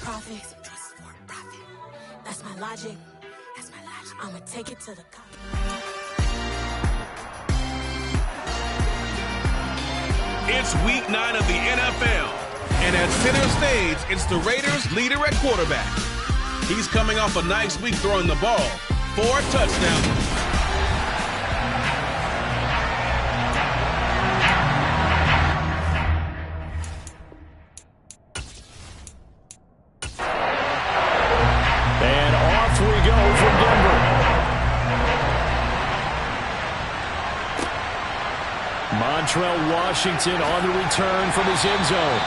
profit. That's my logic. I'ma take it to the top. It's week 9 of the NFL, and at center stage, it's the Raiders' leader at quarterback. He's coming off a nice week throwing the ball, 4 touchdowns. And off we go from Denver. Montrell Washington on the return from his end zone.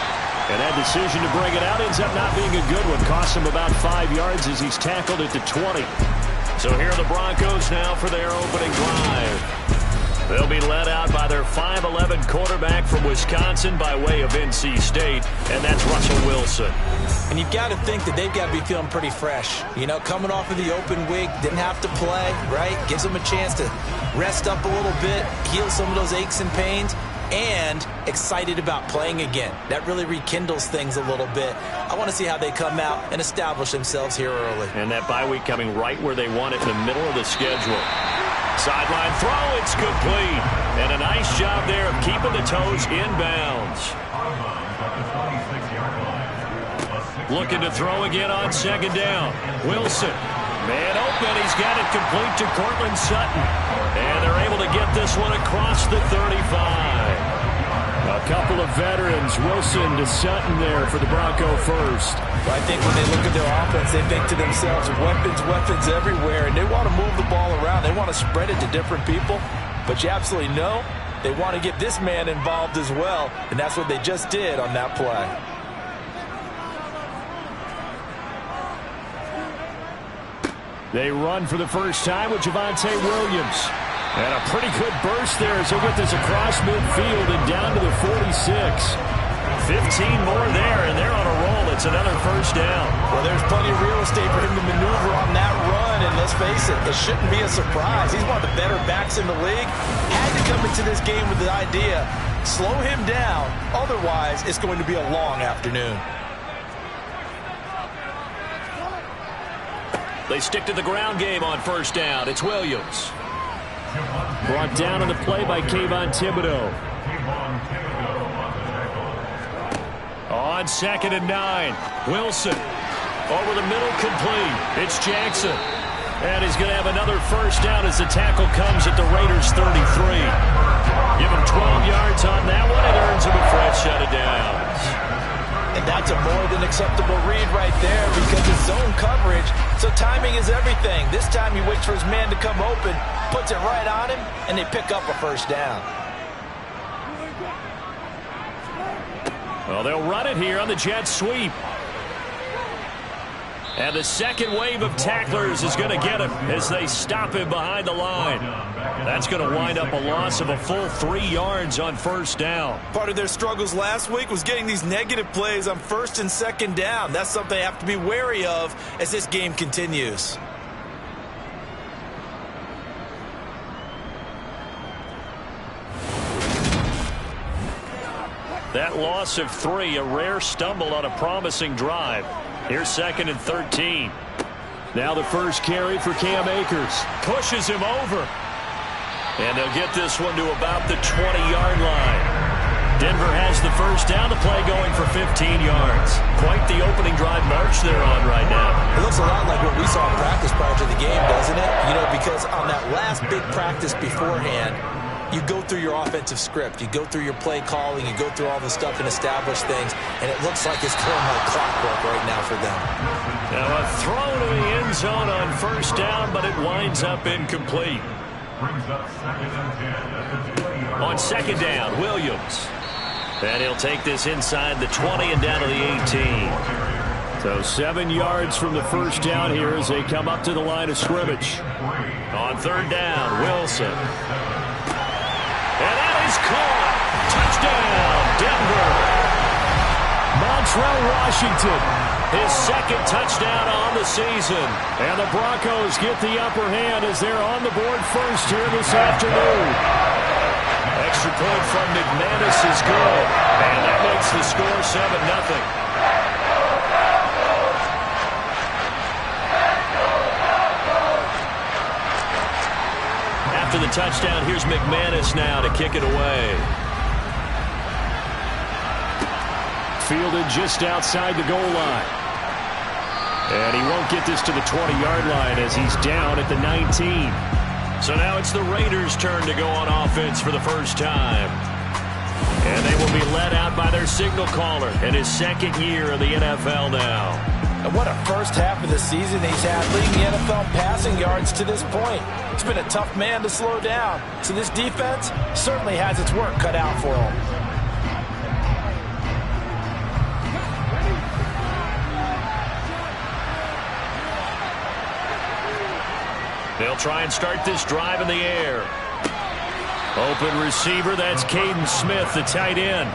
And that decision to bring it out ends up not being a good one. Costs him about 5 yards as he's tackled at the 20. So here are the Broncos now for their opening drive. They'll be led out by their 5'11" quarterback from Wisconsin by way of NC State, and that's Russell Wilson. And you've got to think that they've got to be feeling pretty fresh. You know, coming off of the open week, didn't have to play, right? Gives them a chance to rest up a little bit, heal some of those aches and pains, and excited about playing again. That really rekindles things a little bit. I want to see how they come out and establish themselves here early. And that bye week coming right where they want it in the middle of the schedule. Sideline throw, it's complete. And a nice job there of keeping the toes inbounds. Looking to throw again on second down. Wilson, man open, he's got it complete to Courtland Sutton. And they're able to get this one across the 35. A couple of veterans, Wilson to Sutton there for the Bronco first. Well, I think when they look at their offense, they think to themselves, weapons everywhere, and they want to move the ball around. They want to spread it to different people, but you absolutely know they want to get this man involved as well, and that's what they just did on that play. They run for the first time with Javonte Williams. And a pretty good burst there as he'll get this across midfield and down to the 46. 15 more there, and they're on a roll. It's another first down. Well, there's plenty of real estate for him to maneuver on that run, and let's face it, it shouldn't be a surprise. He's one of the better backs in the league. Had to come into this game with the idea, slow him down, otherwise it's going to be a long afternoon. They stick to the ground game on first down. It's Williams. Brought down on the play by Kayvon Thibodeaux. On 2nd and 9. Wilson. Over the middle, complete. It's Jackson. And he's going to have another first down as the tackle comes at the Raiders' 33. Give him 12 yards on that one. It earns him a fresh set of downs. And that's a more than acceptable read right there because it's zone coverage, so timing is everything. This time he waits for his man to come open, puts it right on him, and they pick up a first down. Well, they'll run it here on the jet sweep. And the second wave of tacklers is going to get him as they stop him behind the line. That's going to wind up a loss of a full 3 yards on first down. Part of their struggles last week was getting these negative plays on 1st and 2nd down. That's something they have to be wary of as this game continues. That loss of 3, a rare stumble on a promising drive. Here's 2nd and 13. Now the first carry for Cam Akers. Pushes him over. And they'll get this one to about the 20-yard line. Denver has the first down. The play going for 15 yards. Quite the opening drive march they're on right now. It looks a lot like what we saw in practice prior to the game, doesn't it? You know, because on that last big practice beforehand, you go through your offensive script. You go through your play calling. You go through all the stuff and establish things. And it looks like it's going like clockwork right now for them. Now a throw to the end zone on first down, but it winds up incomplete. On 2nd down, Williams. And he'll take this inside the 20 and down to the 18. So 7 yards from the first down here as they come up to the line of scrimmage. On 3rd down, Wilson. And that is caught. Touchdown, Denver. Montrell Washington, his 2nd touchdown on the season. And the Broncos get the upper hand as they're on the board first here this afternoon. Extra point from McManus is good. And that makes the score 7-0. rushing touchdown. Here's McManus now to kick it away. Fielded just outside the goal line. And he won't get this to the 20-yard line as he's down at the 19. So now it's the Raiders' turn to go on offense for the first time. And they will be led out by their signal caller in his second year in the NFL now. And what a first half of the season he's had, leading the NFL passing yards to this point. It's been a tough man to slow down. So this defense certainly has its work cut out for him. They'll try and start this drive in the air. Open receiver, that's Caden Smith, the tight end.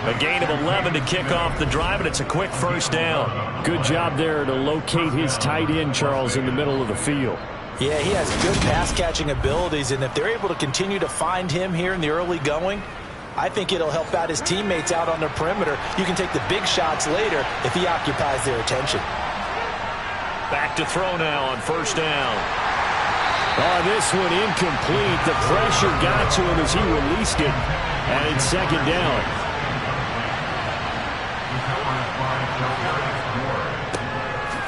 A gain of 11 to kick off the drive, and it's a quick first down. Good job there to locate his tight end, Charles, in the middle of the field. Yeah, he has good pass-catching abilities, and if they're able to continue to find him here in the early going, I think it'll help out his teammates out on the perimeter. You can take the big shots later if he occupies their attention. Back to throw now on first down. Oh, this one incomplete. The pressure got to him as he released it, and it's second down.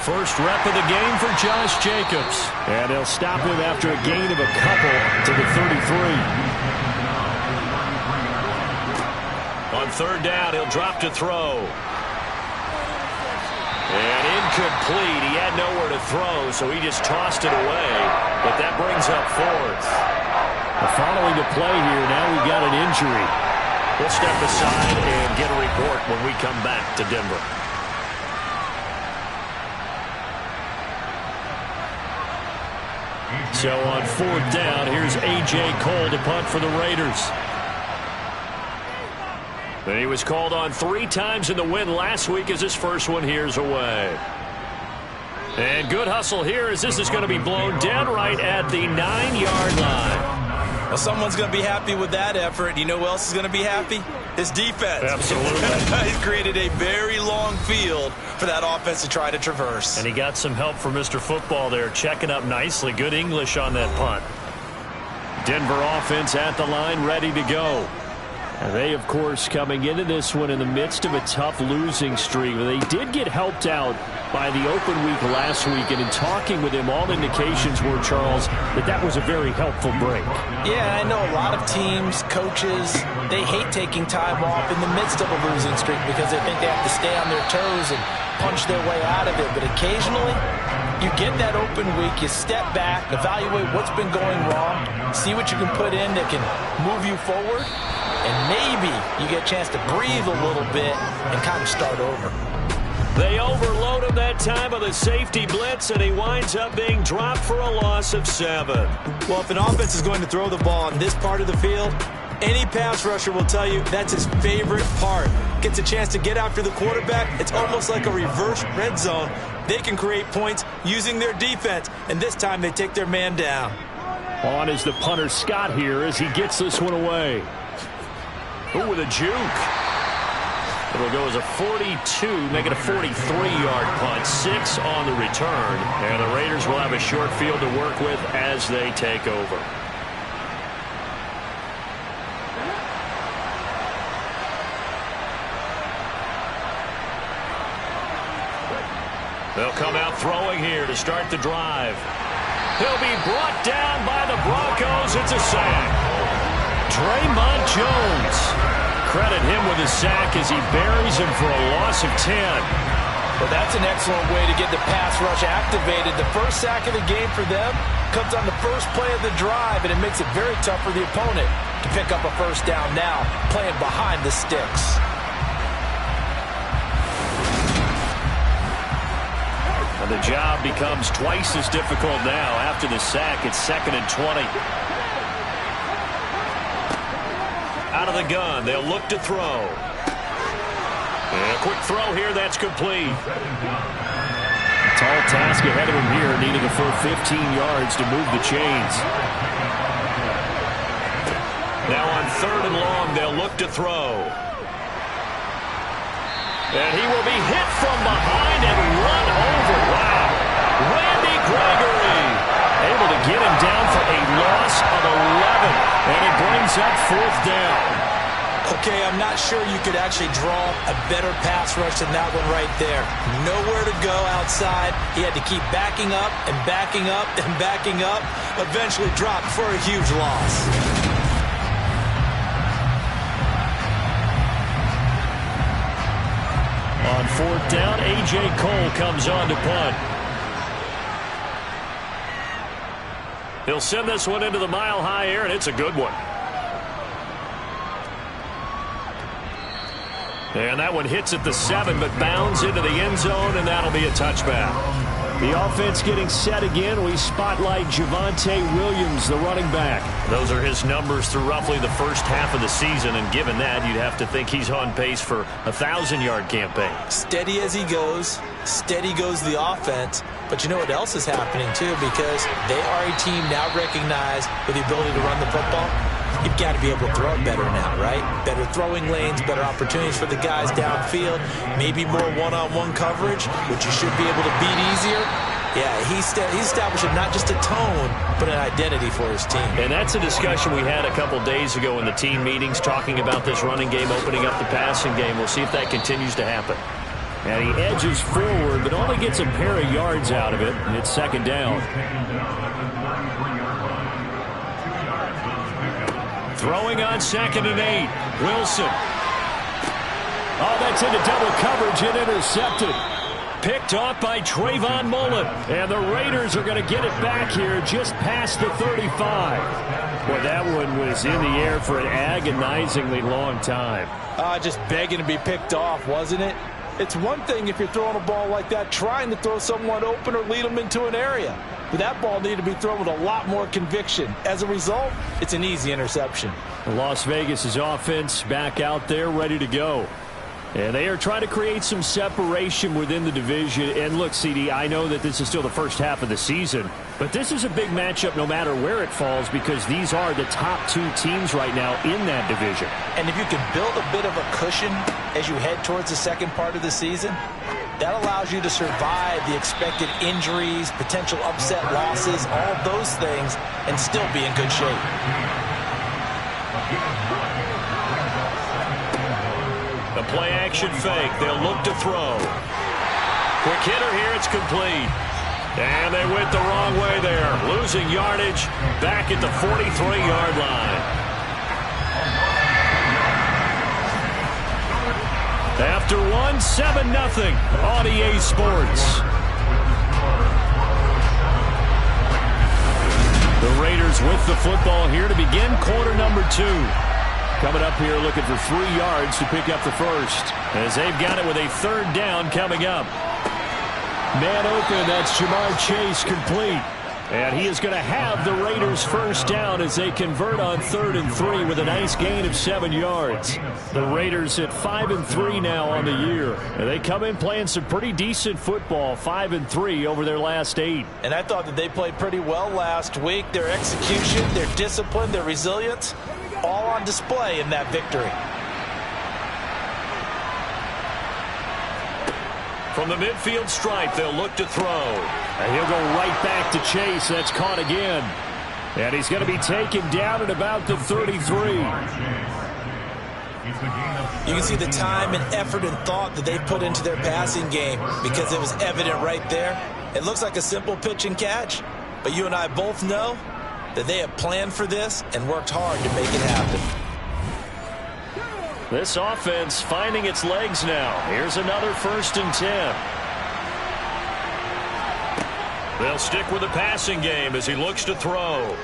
First rep of the game for Josh Jacobs. And they'll stop him after a gain of a couple to the 33. On third down, he'll drop to throw. And incomplete. He had nowhere to throw, so he just tossed it away. But that brings up fourth. Following the play here, now we've got an injury. We'll step aside and get a report when we come back to Denver. So on fourth down, here's A.J. Cole to punt for the Raiders. And he was called on 3 times in the win last week as his first one here's away. And good hustle here as this is going to be blown dead right at the 9-yard line. Well, someone's going to be happy with that effort. You know who else is going to be happy? His defense. Absolutely. He's created a very long field for that offense to try to traverse. And he got some help from Mr. Football there, checking up nicely. Good English on that punt. Denver offense at the line, ready to go. And they, of course, coming into this one in the midst of a tough losing streak. They did get helped out by the open week last week, and in talking with him, all indications were, Charles, that was a very helpful break. Yeah, I know a lot of teams, coaches, they hate taking time off in the midst of a losing streak because they think they have to stay on their toes and punch their way out of it. But occasionally, you get that open week, you step back, evaluate what's been going wrong, see what you can put in that can move you forward, and maybe you get a chance to breathe a little bit and kind of start over. They overload him that time of the safety blitz, and he winds up being dropped for a loss of 7. Well, if an offense is going to throw the ball on this part of the field, any pass rusher will tell you that's his favorite part. Gets a chance to get after the quarterback. It's almost like a reverse red zone. They can create points using their defense, and this time they take their man down. On is the punter Scott here as he gets this one away. Ooh, with a juke. It'll go as a 42, make it a 43-yard punt. 6 on the return. And the Raiders will have a short field to work with as they take over. They'll come out throwing here to start the drive. He'll be brought down by the Broncos. It's a sack. Draymond Jones. Credit him with a sack as he buries him for a loss of 10. Well, that's an excellent way to get the pass rush activated. The first sack of the game for them comes on the first play of the drive, and it makes it very tough for the opponent to pick up a first down now, playing behind the sticks. And the job becomes twice as difficult now after the sack. It's 2nd and 20. Out of the gun, they'll look to throw. And a quick throw here, that's complete. Tall task ahead of him here, needing a full 15 yards to move the chains. Now on 3rd and long, they'll look to throw. And he will be hit from behind and run over. Wow. Randy Gregory able to get him down for a loss of 11. 4th down. Okay, I'm not sure you could actually draw a better pass rush than that one right there. Nowhere to go outside. He had to keep backing up and backing up and backing up. Eventually dropped for a huge loss. On 4th down, A.J. Cole comes on to punt. He'll send this one into the mile-high air, and it's a good one. And that one hits at the 7, but bounds into the end zone, and that'll be a touchback. The offense getting set again. We spotlight Javonte Williams, the running back. Those are his numbers through roughly the first half of the season, and given that, you'd have to think he's on pace for a 1,000-yard campaign. Steady as he goes. Steady goes the offense. But you know what else is happening, too, because they are a team now recognized with the ability to run the football. You've got to be able to throw it better now, right? Better throwing lanes, better opportunities for the guys downfield, maybe more one-on-one coverage, which you should be able to beat easier. Yeah, he's establishing not just a tone, but an identity for his team. And that's a discussion we had a couple days ago in the team meetings, talking about this running game, opening up the passing game. We'll see if that continues to happen. And he edges forward, but only gets a pair of yards out of it, and it's 2nd down. Throwing on 2nd and 8. Wilson. Oh, that's into double coverage and intercepted. Picked off by Trayvon Mullen. And the Raiders are going to get it back here just past the 35. Well, that one was in the air for an agonizingly long time. Just begging to be picked off, wasn't it? It's one thing if you're throwing a ball like that, trying to throw someone open or lead them into an area. But that ball needed to be thrown with a lot more conviction. As a result, it's an easy interception. Las Vegas' offense back out there ready to go. And they are trying to create some separation within the division. And look, CD, I know that this is still the first half of the season, but this is a big matchup no matter where it falls, because these are the top 2 teams right now in that division. And if you can build a bit of a cushion as you head towards the second part of the season, that allows you to survive the expected injuries, potential upset losses, all of those things, and still be in good shape. The play-action fake. They'll look to throw. Quick hitter here. It's complete. And they went the wrong way there. Losing yardage back at the 43-yard line. After 7-0 on EA Sports. The Raiders with the football here to begin quarter number 2. Coming up here looking for 3 yards to pick up the first, as they've got it with a 3rd down coming up. Man open, that's Jamar Chase, complete. And he is going to have the Raiders' 1st down as they convert on 3rd and 3 with a nice gain of 7 yards. The Raiders at 5-3 now on the year. And they come in playing some pretty decent football, 5-3 over their last 8. And I thought that they played pretty well last week. Their execution, their discipline, their resilience, all on display in that victory. From the midfield stripe, they'll look to throw. And he'll go right back to Chase. That's caught again. And he's going to be taken down at about the 33. You can see the time and effort and thought that they put into their passing game, because it was evident right there. It looks like a simple pitch and catch, but you and I both know that they have planned for this and worked hard to make it happen. This offense finding its legs now. Here's another 1st and 10. They'll stick with the passing game as he looks to throw.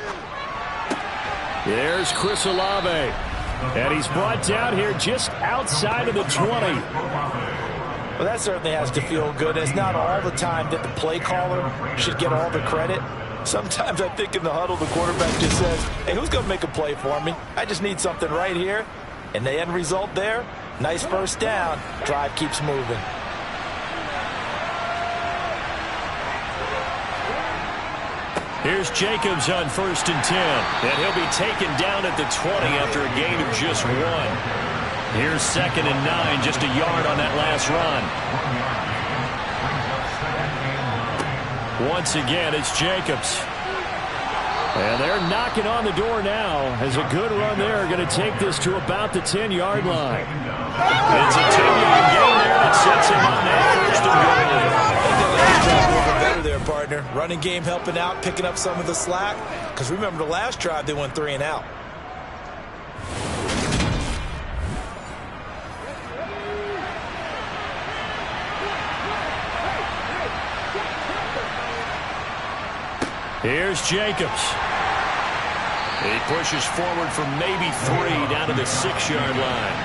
There's Chris Olave. And he's brought down here just outside of the 20. Well, that certainly has to feel good. It's not all the time that the play caller should get all the credit. Sometimes I think in the huddle, the quarterback just says, hey, who's going to make a play for me? I just need something right here. And the end result there, nice 1st down. Drive keeps moving. Here's Jacobs on 1st and 10. And he'll be taken down at the 20 after a gain of just 1. Here's 2nd and 9, just a yard on that last run. Once again, it's Jacobs. And they're knocking on the door now as a good run there going to take this to about the 10-yard line. It's a 10-yard gain there that sets him on that first and goal. A little bit better there, partner. Running game helping out, picking up some of the slack. Because remember the last drive, they went 3 and out. Here's Jacobs. He pushes forward for maybe 3 down to the 6-yard line.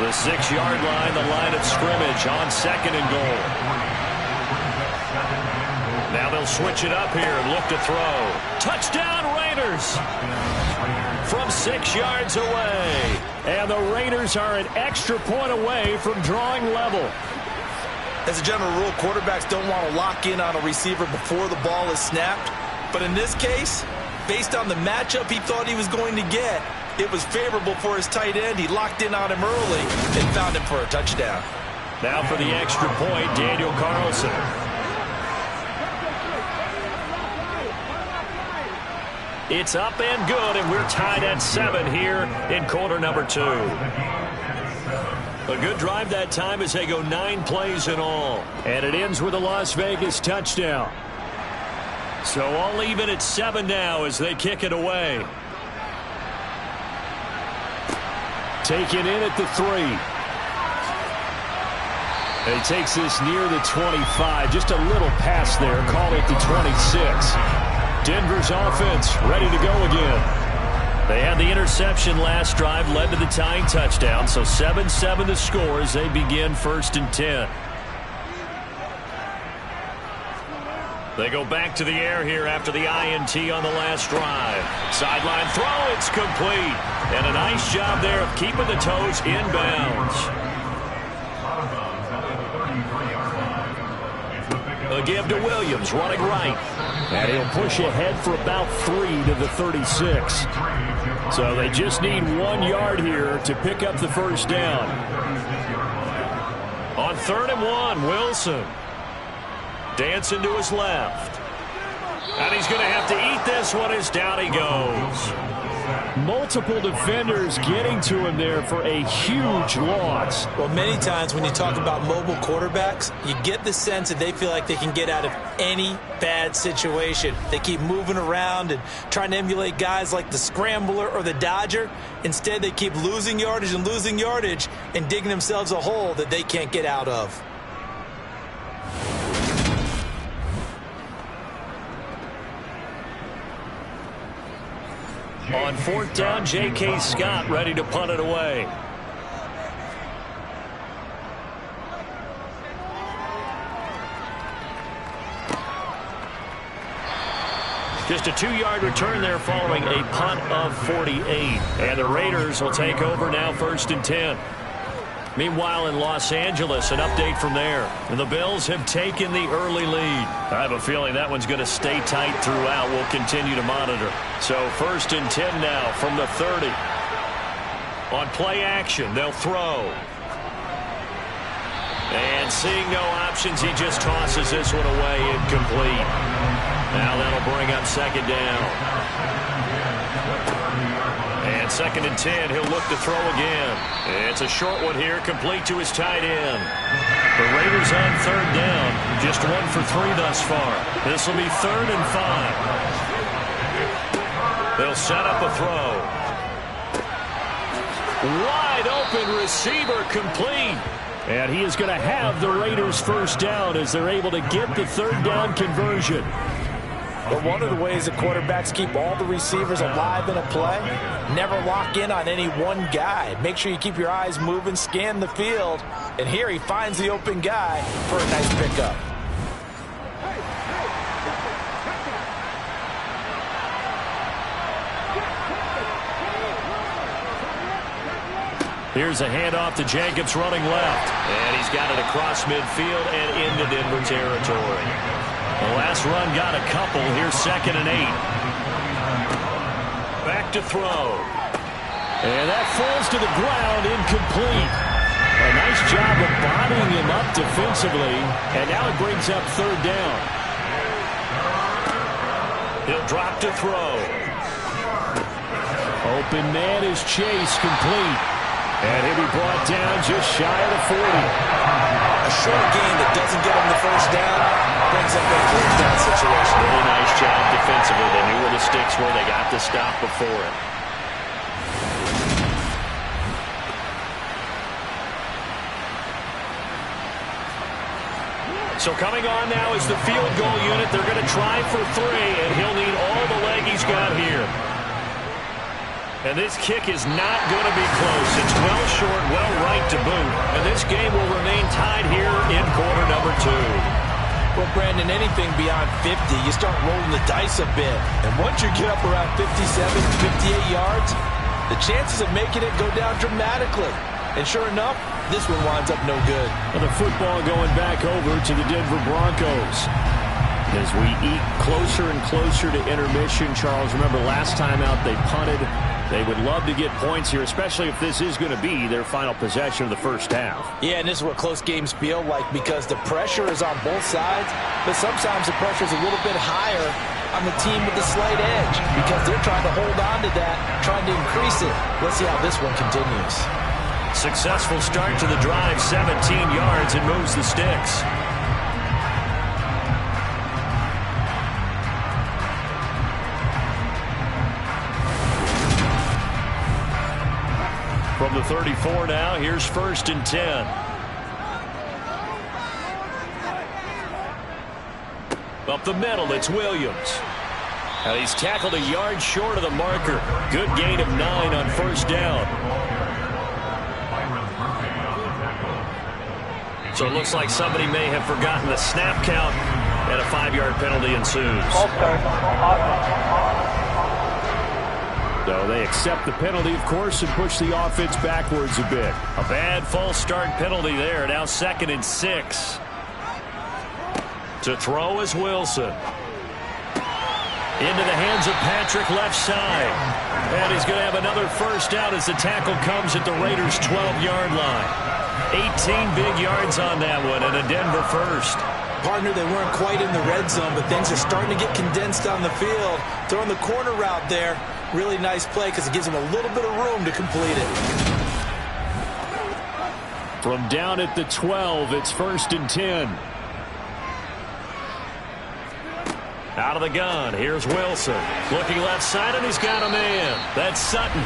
The 6-yard line, the line of scrimmage on 2nd and goal. Now they'll switch it up here and look to throw. Touchdown Raiders! From 6 yards away. And the Raiders are an extra point away from drawing level. As a general rule, quarterbacks don't want to lock in on a receiver before the ball is snapped. But in this case, based on the matchup he thought he was going to get, it was favorable for his tight end. He locked in on him early and found him for a touchdown. Now for the extra point, Daniel Carlson. It's up and good, and we're tied at 7 here in quarter number 2. A good drive that time as they go 9 plays in all. And it ends with a Las Vegas touchdown. So all even at 7 now as they kick it away. Taken in at the 3. And he takes this near the 25. Just a little pass there. Call it the 26. Denver's offense ready to go again. They had the interception last drive, led to the tying touchdown. So 7-7 the score as they begin 1st and 10. They go back to the air here after the INT on the last drive. Sideline throw, it's complete. And a nice job there of keeping the toes inbounds. A give to Williams, running right. And he'll push ahead for about 3 to the 36. So they just need 1 yard here to pick up the first down. On 3rd and 1, Wilson. Dancing to his left. And he's going to have to eat this one as down he goes. Multiple defenders getting to him there for a huge loss. Well, many times when you talk about mobile quarterbacks, you get the sense that they feel like they can get out of any bad situation. They keep moving around and trying to emulate guys like the Scrambler or the Dodger. Instead, they keep losing yardage and digging themselves a hole that they can't get out of. On 4th down, J.K. Scott ready to punt it away. Just a 2-yard return there following a punt of 48. And the Raiders will take over now 1st and 10. Meanwhile, in Los Angeles, an update from there. And the Bills have taken the early lead. I have a feeling that one's going to stay tight throughout. We'll continue to monitor. So 1st and 10 now from the 30. On play action, they'll throw. And seeing no options, he just tosses this one away, incomplete. Now that'll bring up 2nd down. And 2nd and 10, he'll look to throw again. It's a short one here, complete to his tight end. The Raiders on 3rd down, just 1 for 3 thus far. This will be 3rd and 5. They'll set up a throw. Wide open receiver, complete. And he is going to have the Raiders first down as they're able to get the 3rd down conversion. But one of the ways that quarterbacks keep all the receivers alive in a play, never lock in on any one guy. Make sure you keep your eyes moving, scan the field. And here he finds the open guy for a nice pickup. Here's a handoff to Jacobs running left. And he's got it across midfield and into Denver territory. The last run got a couple. Here's 2nd and 8. Back to throw. And that falls to the ground, incomplete. A nice job of bodying him up defensively. And now it brings up 3rd down. He'll drop to throw. Open man is Chase, complete. And he'll be brought down just shy of the 40. A short gain that doesn't get him the first down brings up a fourth down situation. Really nice job defensively. They knew where the sticks were. They got the stop before it. So coming on now is the field goal unit. They're going to try for 3, and he'll need all the leg he's got here. And this kick is not going to be close. It's well short, well right to boot. And this game will remain tied here in quarter number 2. Well, Brandon, anything beyond 50, you start rolling the dice a bit. And once you get up around 57, 58 yards, the chances of making it go down dramatically. And sure enough, this one winds up no good. And the football going back over to the Denver Broncos. As we eat closer and closer to intermission, Charles, remember last time out they punted. They would love to get points here, especially if this is going to be their final possession of the first half. Yeah, and this is what close games feel like because the pressure is on both sides, but sometimes the pressure is a little bit higher on the team with the slight edge because they're trying to hold on to that, trying to increase it. Let's see how this one continues. Successful start to the drive, 17 yards, and moves the sticks. From the 34 now, here's 1st and 10. Up the middle, it's Williams. And he's tackled a yard short of the marker. Good gain of 9 on 1st down. So it looks like somebody may have forgotten the snap count, and a 5-yard penalty ensues. So they accept the penalty, of course, and push the offense backwards a bit. A bad false start penalty there. Now 2nd and 6. To throw is Wilson. Into the hands of Patrick, left side. And he's going to have another first down as the tackle comes at the Raiders' 12-yard line. 18 big yards on that one, and a Denver first. Partner, they weren't quite in the red zone, but things are starting to get condensed on the field. Throwing the corner route there. Really nice play because it gives them a little bit of room to complete it. From down at the 12, it's 1st and 10. Out of the gun, here's Wilson. Looking left side, and he's got a man. That's Sutton.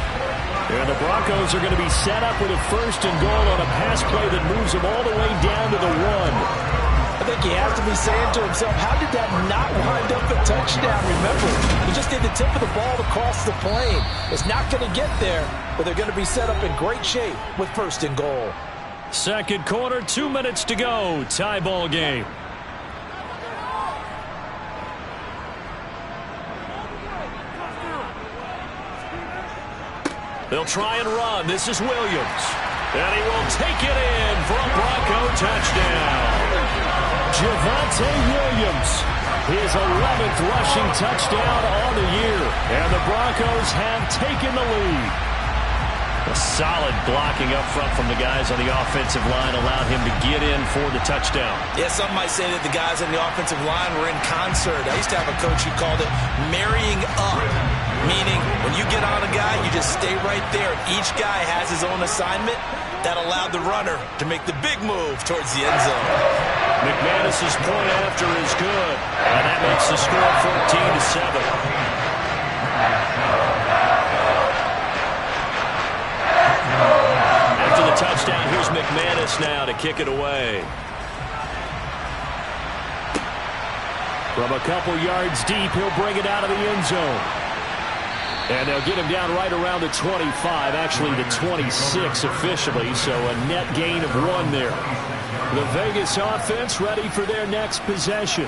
And the Broncos are going to be set up with a 1st and goal on a pass play that moves them all the way down to the 1. I think he has to be saying to himself, how did that not wind up a touchdown? Remember, he just did the tip of the ball across the plane. It's not going to get there, but they're going to be set up in great shape with 1st and goal. Second quarter, 2 minutes to go. Tie ball game. They'll try and run. This is Williams. And he will take it in for a Bronco touchdown. Javonte Williams, his 11th rushing touchdown on the year. And the Broncos have taken the lead. A solid blocking up front from the guys on the offensive line allowed him to get in for the touchdown. Yeah, some might say that the guys on the offensive line were in concert. I used to have a coach who called it marrying up, meaning when you get on a guy, you just stay right there. Each guy has his own assignment. That allowed the runner to make the big move towards the end zone. McManus's point after is good, and that makes the score 14-7. After the touchdown, here's McManus now to kick it away. From a couple yards deep, he'll bring it out of the end zone. And they'll get him down right around the 25, actually the 26 officially, so a net gain of 1 there. The Vegas offense ready for their next possession.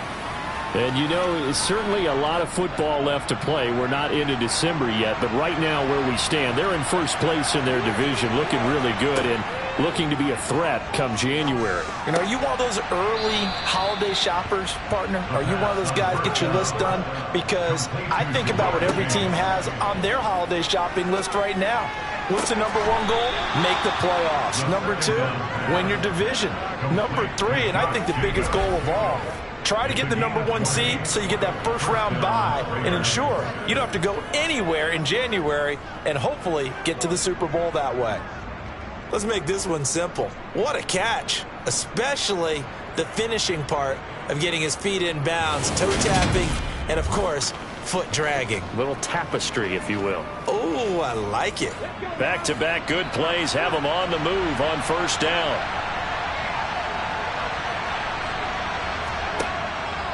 And, you know, it's certainly a lot of football left to play. We're not into December yet, but right now where we stand, they're in first place in their division, looking really good and looking to be a threat come January. You know, are you one of those early holiday shoppers, partner? Are you one of those guys get your list done? Because I think about what every team has on their holiday shopping list right now. What's the number one goal? Make the playoffs. Number 2, win your division. Number 3, and I think the biggest goal of all, try to get the number 1 seed so you get that first round bye and ensure you don't have to go anywhere in January and hopefully get to the Super Bowl that way. Let's make this one simple. What a catch, especially the finishing part of getting his feet in bounds, toe tapping, and of course, foot dragging. Little tapestry, if you will. Oh, I like it. Back-to-back good plays have him on the move on first down.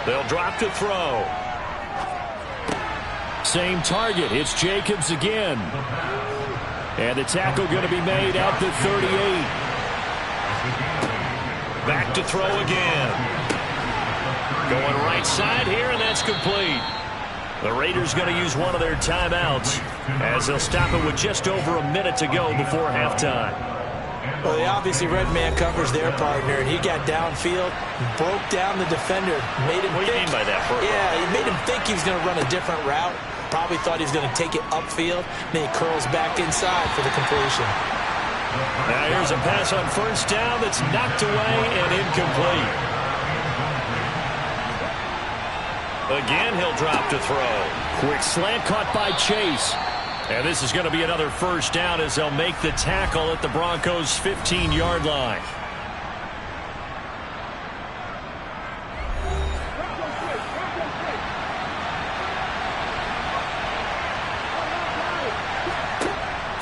They'll drop to throw. Same target. It's Jacobs again. And the tackle going to be made out to 38. Back to throw again. Going right side here, and that's complete. The Raiders going to use one of their timeouts as they'll stop it with just over a minute to go before halftime. Well, they obviously red man covers their partner, and he got downfield, broke down the defender, made him What do you mean by that, Bert? Yeah, he made him think he was going to run a different route. Probably thought he was going to take it upfield. Then he curls back inside for the completion. Now here's a pass on first down that's knocked away and incomplete. Again, he'll drop to throw. Quick slant caught by Chase. And this is going to be another first down as they'll make the tackle at the Broncos' 15-yard line.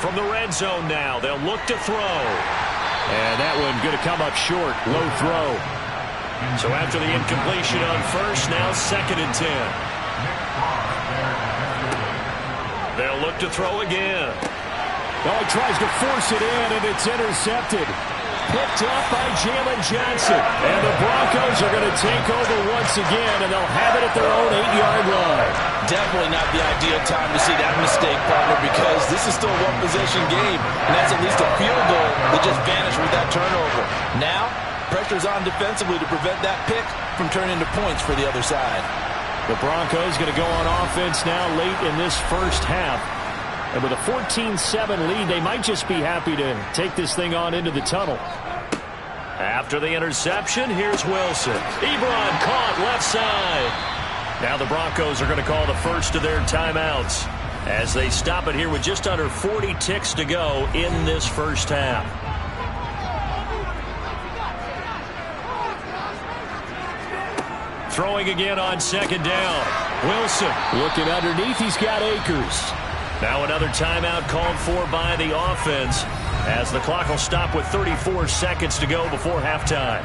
From the red zone now, they'll look to throw. And that one going to come up short. Low throw. So after the incompletion on first, now 2nd and 10. They'll look to throw again. Oh, he tries to force it in, and it's intercepted. Picked up by Jalen Johnson. And the Broncos are going to take over once again, and they'll have it at their own 8-yard line. Definitely not the ideal time to see that mistake, partner, because this is still a one-possession game, and that's at least a field goal that just vanished with that turnover. Now, pressure's on defensively to prevent that pick from turning into points for the other side. The Broncos going to go on offense now late in this first half. And with a 14-7 lead, they might just be happy to take this thing on into the tunnel. After the interception, here's Wilson. Ebron caught left side. Now the Broncos are going to call the first of their timeouts as they stop it here with just under 40 ticks to go in this first half. Throwing again on 2nd down. Wilson looking underneath. He's got Akers. Now another timeout called for by the offense as the clock will stop with 34 seconds to go before halftime.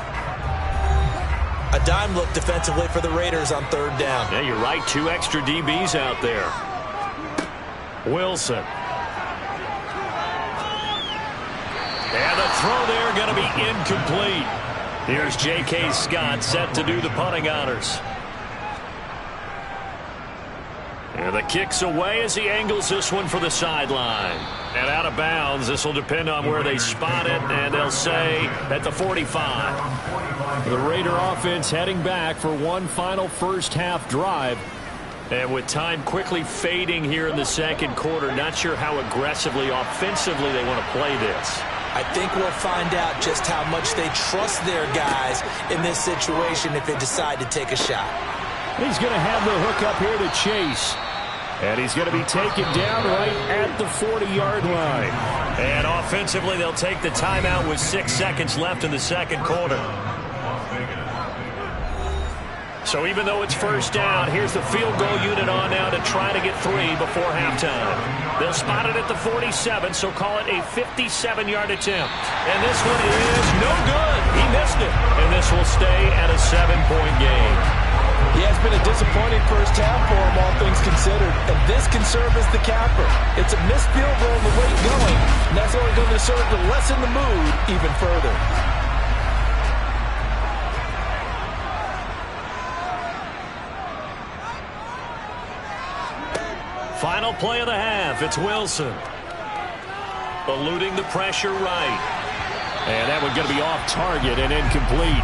A dime look defensively for the Raiders on 3rd down. Yeah, you're right. 2 extra DBs out there. Wilson. And the throw there going to be incomplete. Here's J.K. Scott set to do the punting honors. And the kick's away as he angles this one for the sideline. And out of bounds. This will depend on where they spot it, and they'll say at the 45. The Raider offense heading back for one final first half drive. And with time quickly fading here in the second quarter, not sure how aggressively, offensively they want to play this. I think we'll find out just how much they trust their guys in this situation if they decide to take a shot. He's going to have the hook up here to Chase. And he's going to be taken down right at the 40-yard line. And offensively, they'll take the timeout with 6 seconds left in the second quarter. So even though it's first down, here's the field goal unit on now to try to get 3 before halftime. They'll spot it at the 47, so call it a 57-yard attempt. And this one is no good. He missed it. And this will stay at a 7-point game. Yeah, it's been a disappointing first half for him, all things considered. And this can serve as the capper. It's a missed field goal on the way going, and that's only going to serve to lessen the mood even further. Final play of the half. It's Wilson. Eluding the pressure right. And that one's going to be off target and incomplete.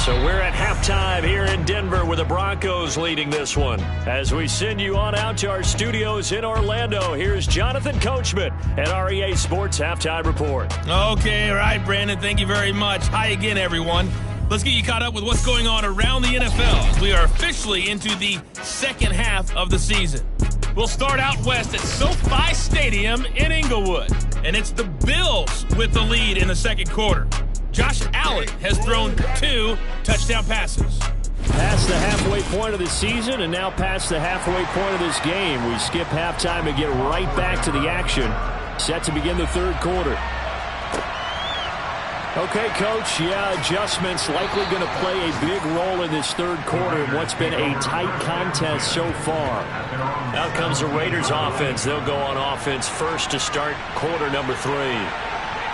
So we're at halftime here in Denver with with the Broncos leading this one. As we send you on out to our studios in Orlando, here's Jonathan Coachman at our EA Sports Halftime Report. Okay, all right, Brandon, thank you very much. Hi again, everyone. Let's get you caught up with what's going on around the NFL as we are officially into the second half of the season. We'll start out west at SoFi Stadium in Inglewood, and it's the Bills with the lead in the second quarter. Josh Allen has thrown 2 touchdown passes. Past the halfway point of the season and now past the halfway point of this game. We skip halftime and get right back to the action. Set to begin the third quarter. Okay, Coach, adjustments likely going to play a big role in this third quarter in what's been a tight contest so far. Out comes the Raiders offense. They'll go on offense first to start quarter number 3.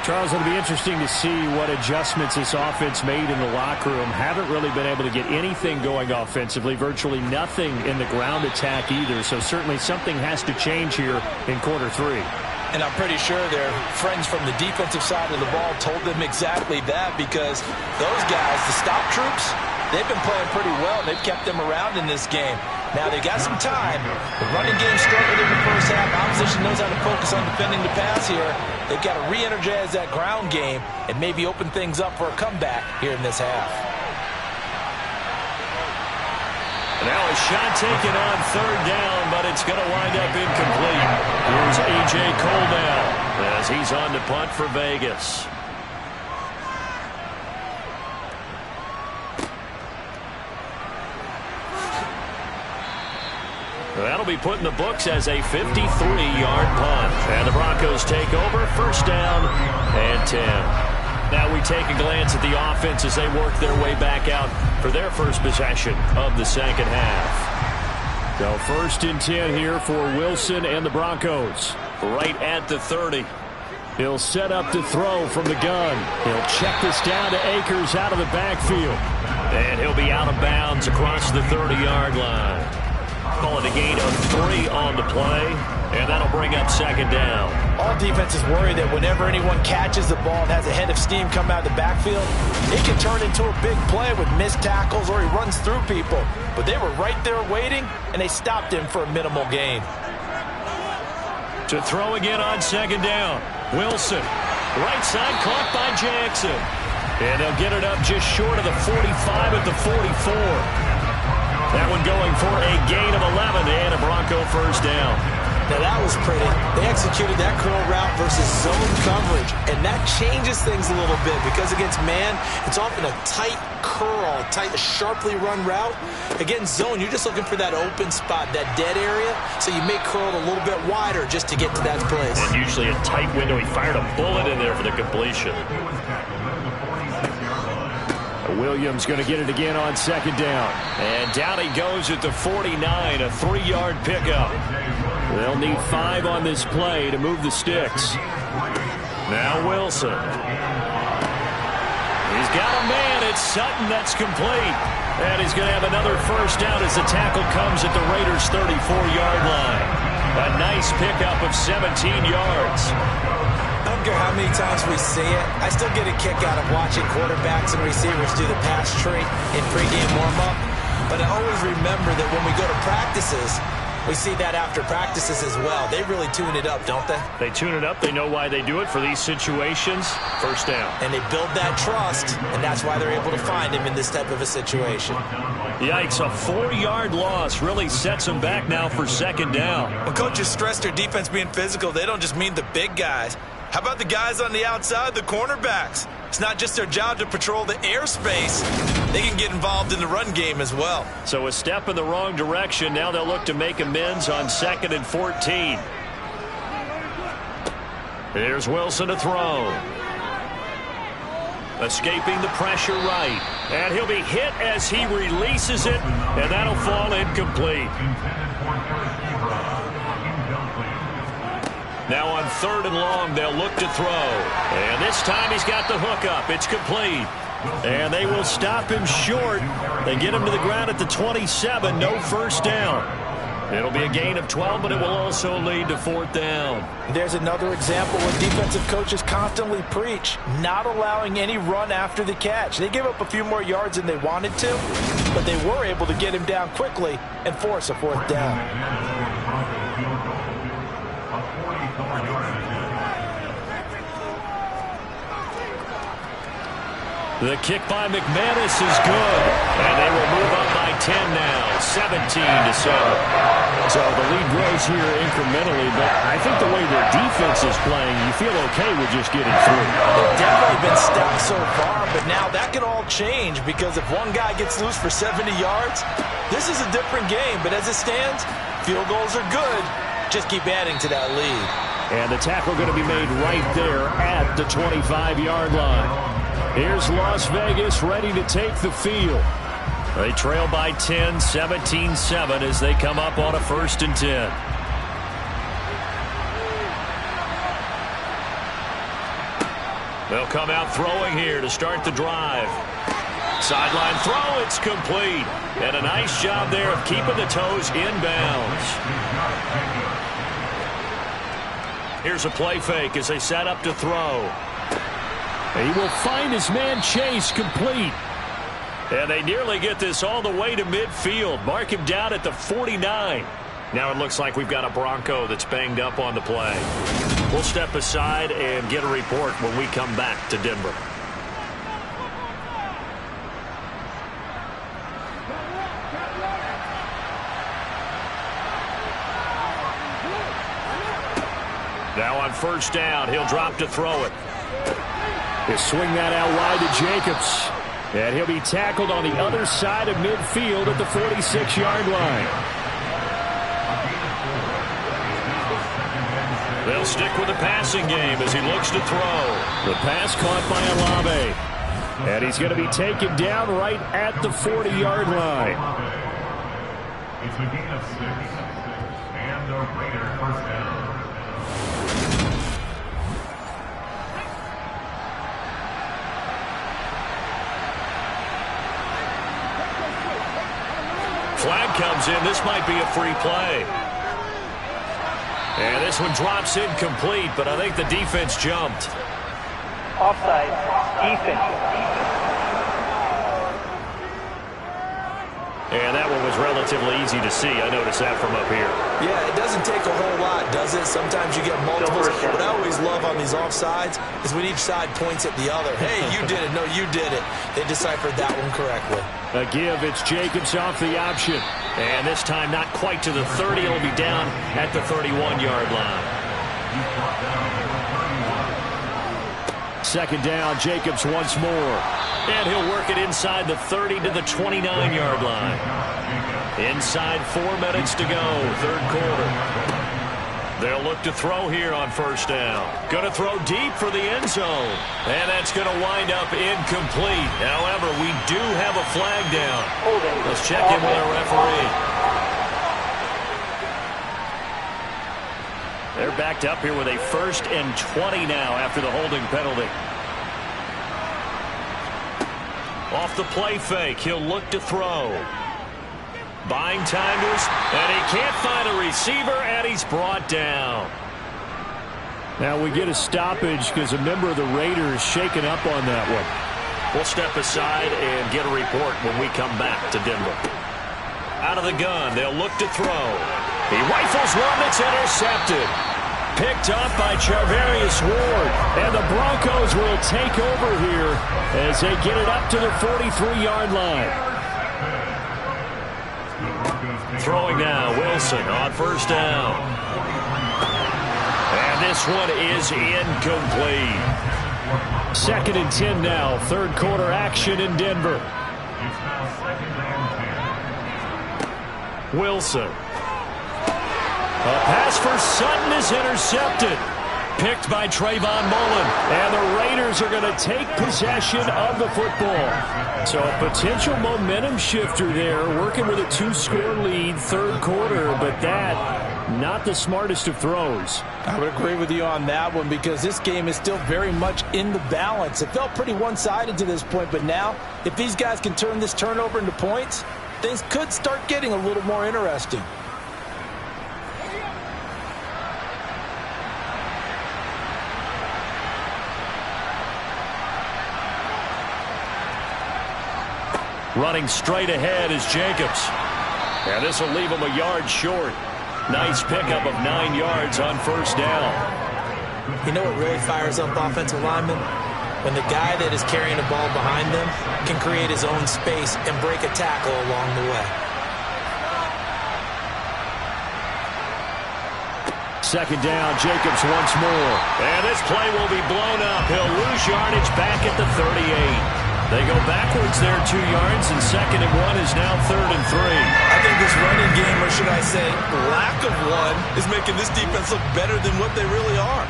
Charles, it'll be interesting to see what adjustments this offense made in the locker room. Haven't really been able to get anything going offensively, virtually nothing in the ground attack either. So certainly something has to change here in quarter 3. And I'm pretty sure their friends from the defensive side of the ball told them exactly that, because those guys, the stop troops, they've been playing pretty well. They've kept them around in this game. Now, they got some time. The running game struggled in the first half. Opposition knows how to focus on defending the pass here. They've got to re-energize that ground game and maybe open things up for a comeback here in this half. Now a shot taken on third down, but it's going to wind up incomplete. Here's A.J. Cole now as he's on to punt for Vegas. That'll be put in the books as a 53-yard punt. And the Broncos take over, first down and 10. Now we take a glance at the offense as they work their way back out for their first possession of the second half. So first and 10 here for Wilson and the Broncos. Right at the 30. He'll set up to throw from the gun. He'll check this down to Akers out of the backfield. And he'll be out of bounds across the 30-yard line. Call it a gain of 3 on the play, and that'll bring up second down. All defenses worry that whenever anyone catches the ball and has a head of steam come out of the backfield, it can turn into a big play with missed tackles or he runs through people. But they were right there waiting, and they stopped him for a minimal gain. To throw again on second down. Wilson, right side caught by Jackson. And they'll get it up just short of the 45 at the 44. That one going for a gain of 11 and a Bronco first down. Now that was pretty. They executed that curl route versus zone coverage, and that changes things a little bit because against man, it's often a tight curl, tight, sharply run route. Against zone, you're just looking for that open spot, that dead area, so you may curl it a little bit wider just to get to that place. And usually a tight window. He fired a bullet in there for the completion. Williams going to get it again on second down. And down he goes at the 49, a 3-yard pickup. They'll need 5 on this play to move the sticks. Now Wilson. He's got a man. It's Sutton. That's complete. And he's going to have another first down as the tackle comes at the Raiders' 34-yard line. A nice pickup of 17 yards. I don't care how many times we see it. I still get a kick out of watching quarterbacks and receivers do the pass tree in pregame warm-up. But I always remember that when we go to practices, we see that after practices as well. They really tune it up, don't they? They tune it up. They know why they do it for these situations. First down. And they build that trust, and that's why they're able to find him in this type of a situation. Yikes, a 4-yard loss really sets them back now for second down. When coaches stress their defense being physical, they don't just mean the big guys. How about the guys on the outside, the cornerbacks? It's not just their job to patrol the airspace. They can get involved in the run game as well. So a step in the wrong direction. Now they'll look to make amends on 2nd and 14. Here's Wilson to throw. Escaping the pressure right. And he'll be hit as he releases it, and that'll fall incomplete. Now on 3rd and long, they'll look to throw. And this time he's got the hook up. It's complete. And they will stop him short. They get him to the ground at the 27. No first down. It'll be a gain of 12, but it will also lead to 4th down. There's another example where defensive coaches constantly preach, not allowing any run after the catch. They gave up a few more yards than they wanted to, but they were able to get him down quickly and force a 4th down. The kick by McManus is good, and they will move up by 10 now, 17-7. So the lead grows here incrementally, but I think the way their defense is playing, you feel okay with just getting through. They've definitely been stout so far, but now that could all change because if one guy gets loose for 70 yards, this is a different game. But as it stands, field goals are good. Just keep adding to that lead. And the tackle going to be made right there at the 25-yard line. Here's Las Vegas ready to take the field. They trail by 10, 17-7 as they come up on a 1st and 10. They'll come out throwing here to start the drive. Sideline throw, it's complete. And a nice job there of keeping the toes inbounds. Here's a play fake as they set up to throw. He will find his man Chase complete. And they nearly get this all the way to midfield. Mark him down at the 49. Now it looks like we've got a Bronco that's banged up on the play. We'll step aside and get a report when we come back to Denver. Now on 1st down, he'll drop to throw it. He'll swing that out wide to Jacobs. And he'll be tackled on the other side of midfield at the 46-yard line. They'll stick with the passing game as he looks to throw. The pass caught by Olave. And he's going to be taken down right at the 40-yard line. It's a gain of 6. And the Raiders 1st down. Flag comes in. This might be a free play. And this one drops incomplete, but I think the defense jumped. Offside. Defense. And that one was relatively easy to see. I noticed that from up here. Yeah, it doesn't take a whole lot, does it? Sometimes you get multiples. What I always love on these offsides is when each side points at the other. Hey, you did it. No, you did it. They deciphered that one correctly. A give. It's Jacobs off the option. And this time not quite to the 30. It'll be down at the 31-yard line. 2nd down. Jacobs once more. And he'll work it inside the 30 to the 29-yard line. Inside 4 minutes to go, 3rd quarter. They'll look to throw here on 1st down. Going to throw deep for the end zone. And that's going to wind up incomplete. However, we do have a flag down. Let's check in with our referee. They're backed up here with a 1st and 20 now after the holding penalty. Off the play fake, he'll look to throw. Buying time to us, and he can't find a receiver, and he's brought down. Now we get a stoppage because a member of the Raiders shaken up on that one. We'll step aside and get a report when we come back to Denver. Out of the gun, they'll look to throw. He rifles one that's intercepted. Picked up by Charvarius Ward. And the Broncos will take over here as they get it up to the 43-yard line. Throwing now, Wilson on 1st down. And this one is incomplete. 2nd and 10 now, 3rd quarter action in Denver. Wilson. A pass for Sutton is intercepted. Picked by Trayvon Mullen. And the Raiders are going to take possession of the football. So a potential momentum shifter there, working with a 2-score lead, 3rd quarter, but that, not the smartest of throws. I would agree with you on that one because this game is still very much in the balance. It felt pretty one-sided to this point, but now, if these guys can turn this turnover into points, things could start getting a little more interesting. Running straight ahead is Jacobs. And this will leave him a yard short. Nice pickup of 9 yards on first down. You know what really fires up offensive linemen? When the guy that is carrying the ball behind them can create his own space and break a tackle along the way. Second down, Jacobs once more. And this play will be blown up. He'll lose yardage back at the 38. They go backwards there 2 yards, and 2nd and 1 is now 3rd and 3. I think this running game, or should I say lack of one, is making this defense look better than what they really are.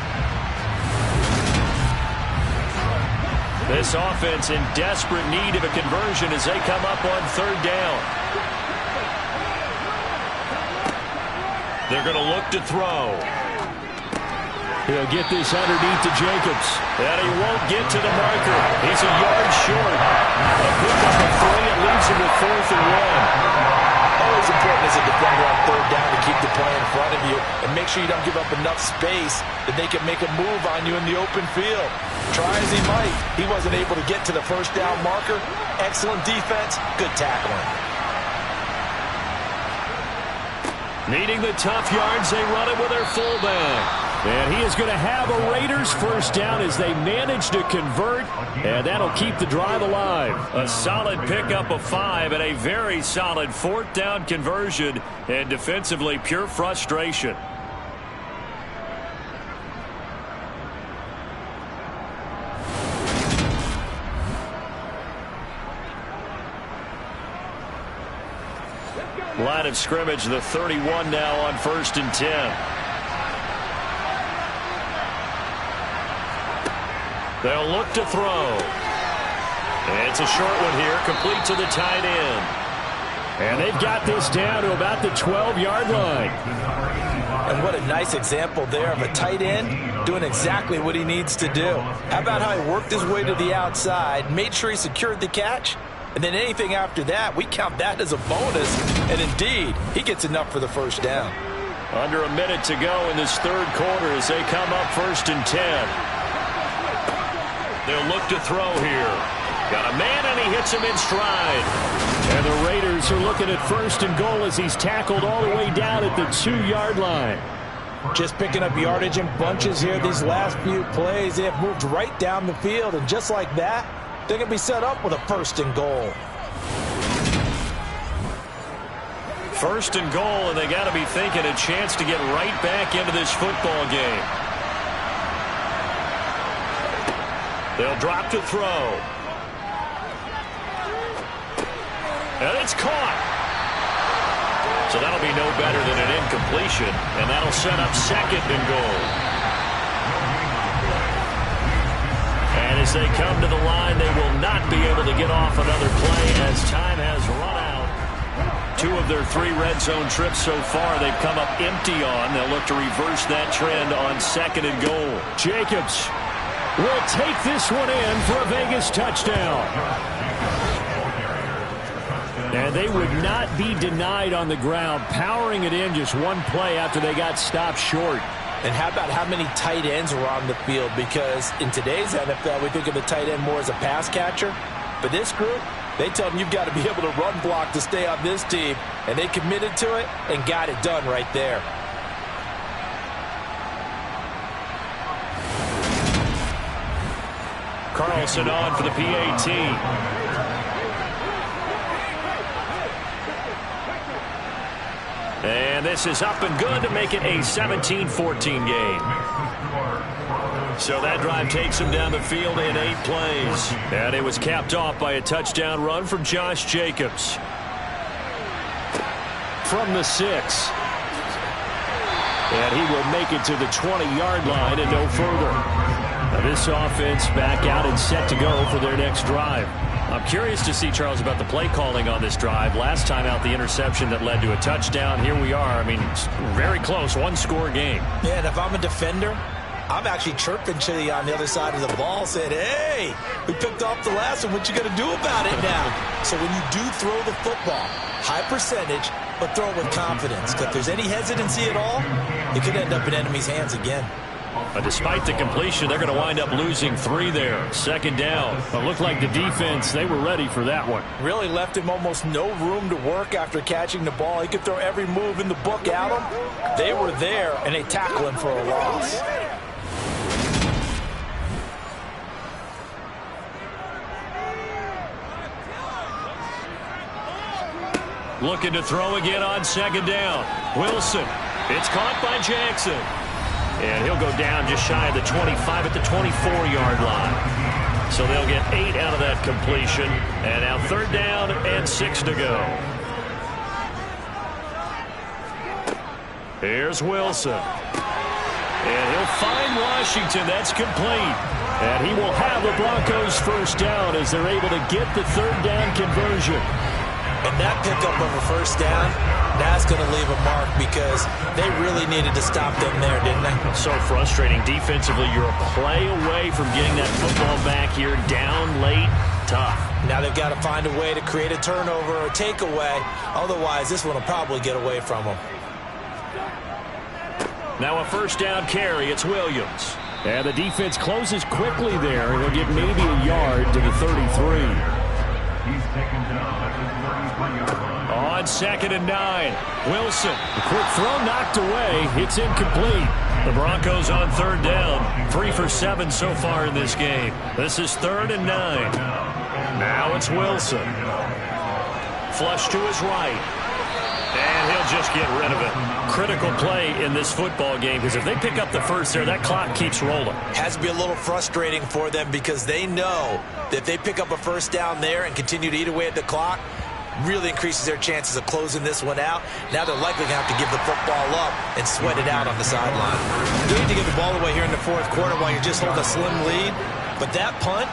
This offense in desperate need of a conversion as they come up on 3rd down. They're going to look to throw. He'll get this underneath to Jacobs. And he won't get to the marker. He's a yard short. A pickup of 3. It leaves him with 4th and 1. Always important as a defender on 3rd down to keep the play in front of you and make sure you don't give up enough space that they can make a move on you in the open field. Try as he might, he wasn't able to get to the 1st down marker. Excellent defense, good tackling. Needing the tough yards, they run it with their fullback. And he is going to have a Raiders 1st down as they manage to convert, and that'll keep the drive alive. A solid pickup of 5 and a very solid 4th down conversion, and defensively pure frustration. Line of scrimmage, the 31 now on 1st and 10. They'll look to throw. It's a short one here, complete to the tight end. And they've got this down to about the 12-yard line. And what a nice example there of a tight end doing exactly what he needs to do. How about how he worked his way to the outside, made sure he secured the catch, and then anything after that, we count that as a bonus. And indeed, he gets enough for the 1st down. Under a minute to go in this 3rd quarter as they come up 1st and 10. They'll look to throw here. Got a man, and he hits him in stride. And the Raiders are looking at 1st and goal as he's tackled all the way down at the 2-yard line. Just picking up yardage in bunches here these last few plays. They have moved right down the field, and just like that, they're going to be set up with a 1st and goal. 1st and goal, and they got to be thinking a chance to get right back into this football game. They'll drop to throw. And it's caught. So that'll be no better than an incompletion, and that'll set up 2nd and goal. And as they come to the line, they will not be able to get off another play as time has run out. 2 of their 3 red zone trips so far they've come up empty on. They'll look to reverse that trend on 2nd and goal. Jacobs will take this one in for a Vegas touchdown. And they would not be denied on the ground, powering it in just one play after they got stopped short. And how about how many tight ends were on the field? Because in today's NFL, we think of the tight end more as a pass catcher. But this group, they tell them you've got to be able to run block to stay on this team. And they committed to it and got it done right there. Carlson on for the PAT. And this is up and good to make it a 17-14 game. So that drive takes him down the field in 8 plays. And it was capped off by a touchdown run from Josh Jacobs. From the 6. And he will make it to the 20-yard line and no further. Now this offense back out and set to go for their next drive. I'm curious to see, Charles, about the play calling on this drive. Last time out, the interception that led to a touchdown. Here we are. I mean, very close, 1-score game. Yeah, and if I'm a defender, I'm actually chirping to you on the other side of the ball saying, hey, we picked off the last one. What you going to do about it now? So when you do throw the football, high percentage, but throw it with confidence. Because if there's any hesitancy at all, it could end up in enemy's hands again. Despite the completion, they're going to wind up losing 3 there. Second down. It looked like the defense, they were ready for that one. Really left him almost no room to work after catching the ball. He could throw every move in the book at him. They were there, and they tackle him for a loss. Looking to throw again on second down. Wilson. It's caught by Jackson. And he'll go down just shy of the 25 at the 24-yard line. So they'll get 8 out of that completion. And now third down and 6 to go. Here's Wilson. And he'll find Washington. That's complete. And he will have the Broncos first down as they're able to get the third down conversion. And that pickup of a first down, that's going to leave a mark because they really needed to stop them there, didn't they? So frustrating. Defensively, you're a play away from getting that football back here. Down late, tough. Now they've got to find a way to create a turnover or a takeaway. Otherwise, this one will probably get away from them. Now a first down carry. It's Williams. And the defense closes quickly there. He'll get maybe a yard to the 33. He's taken down at the 33-yard line. On second and 9. Wilson. The quick throw knocked away. It's incomplete. The Broncos on third down. 3 for 7 so far in this game. This is third and 9. Now it's Wilson. Flush to his right. And he'll just get rid of it. Critical play in this football game because if they pick up the first there, that clock keeps rolling. Has to be a little frustrating for them because they know that if they pick up a first down there and continue to eat away at the clock, really increases their chances of closing this one out. Now they're likely going to have to give the football up and sweat it out on the sideline. You need to get the ball away here in the fourth quarter while you're just holding a slim lead. But that punt,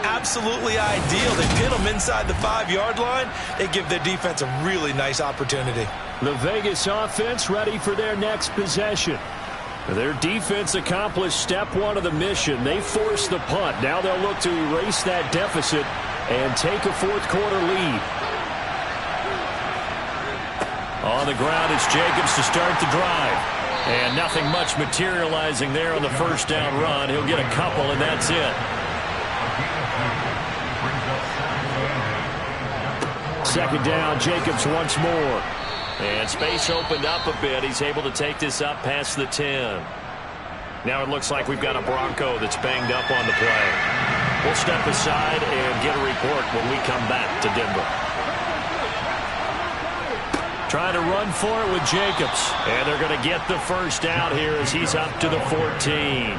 absolutely ideal. They pin them inside the 5-yard line. They give their defense a really nice opportunity. The Vegas offense ready for their next possession. Their defense accomplished step 1 of the mission. They forced the punt. Now they'll look to erase that deficit and take a fourth quarter lead. On the ground, it's Jacobs to start the drive. And nothing much materializing there on the first down run. He'll get a couple, and that's it. Second down, Jacobs once more. And space opened up a bit. He's able to take this up past the 10. Now it looks like we've got a Bronco that's banged up on the play. We'll step aside and get a report when we come back to Denver. Trying to run for it with Jacobs. And they're going to get the first down here as he's up to the 14.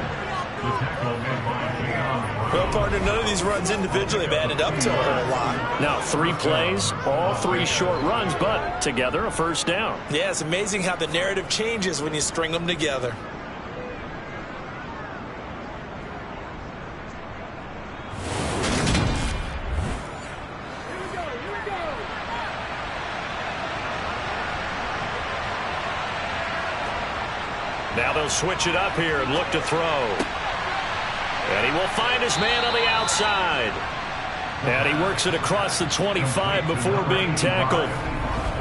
Well, partner, none of these runs individually have added up to a whole lot. Now, 3 plays, all 3 short runs, but together a first down. Yeah, it's amazing how the narrative changes when you string them together. Now they'll switch it up here and look to throw. And he will find his man on the outside. And he works it across the 25 before being tackled.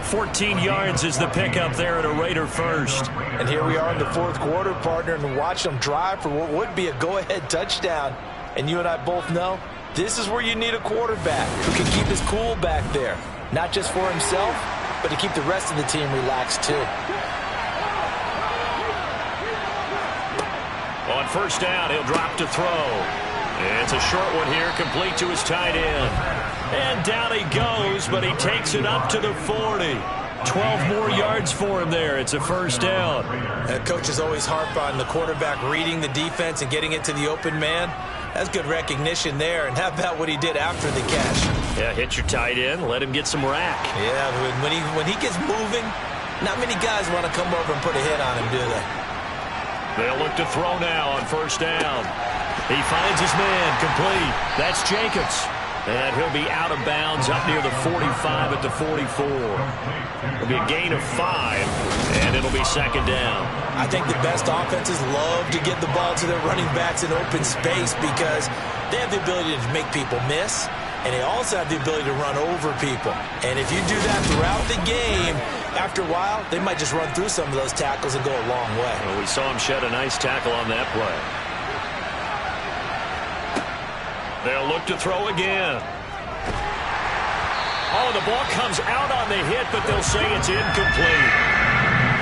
14 yards is the pickup there at a Raider first. And here we are in the fourth quarter, partner, and watch them drive for what would be a go-ahead touchdown. And you and I both know this is where you need a quarterback who can keep his cool back there. Not just for himself, but to keep the rest of the team relaxed too. On first down, he'll drop to throw. It's a short one here, complete to his tight end. And down he goes, but he takes it up to the 40. 12 more yards for him there. It's a first down. Coaches always harp on the quarterback reading the defense and getting it to the open man. That's good recognition there. And how about what he did after the catch? Yeah, hit your tight end, let him get some rack. Yeah, when he gets moving, not many guys want to come over and put a hit on him, do they? They'll look to throw now on first down. He finds his man, complete. That's Jacobs. And he'll be out of bounds up near the 45 at the 44. It'll be a gain of 5, and it'll be second down. I think the best offenses love to get the ball to their running backs in open space because they have the ability to make people miss. and they also have the ability to run over people. And if you do that throughout the game, after a while, they might just run through some of those tackles and go a long way. Well, we saw him shed a nice tackle on that play. They'll look to throw again. Oh, the ball comes out on the hit, but they'll say it's incomplete.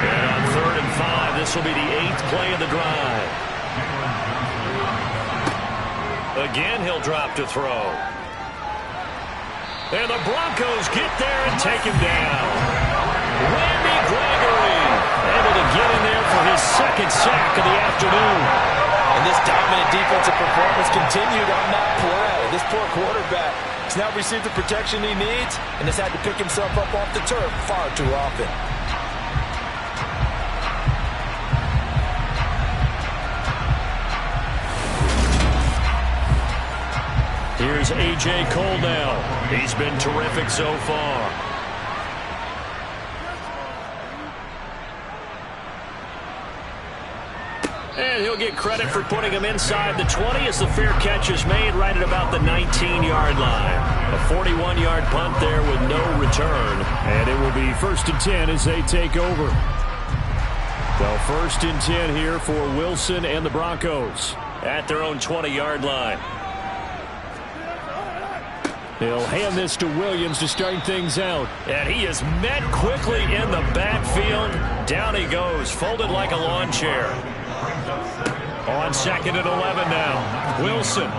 And on 3rd and 5, this will be the 8th play of the drive. Again, he'll drop to throw. And the Broncos get there and take him down. Randy Gregory able to get in there for his 2nd sack of the afternoon. And this dominant defensive performance continued on that play. This poor quarterback has now received the protection he needs and has had to pick himself up off the turf far too often. Here's A.J. Cole now. He's been terrific so far. And he'll get credit for putting him inside the 20 as the fair catch is made right at about the 19-yard line. A 41-yard punt there with no return. And it will be 1st and 10 as they take over. Well, 1st and 10 here for Wilson and the Broncos at their own 20-yard line. He'll hand this to Williams to start things out. And he is met quickly in the backfield. Down he goes, folded like a lawn chair. On 2nd and 11 now. Wilson.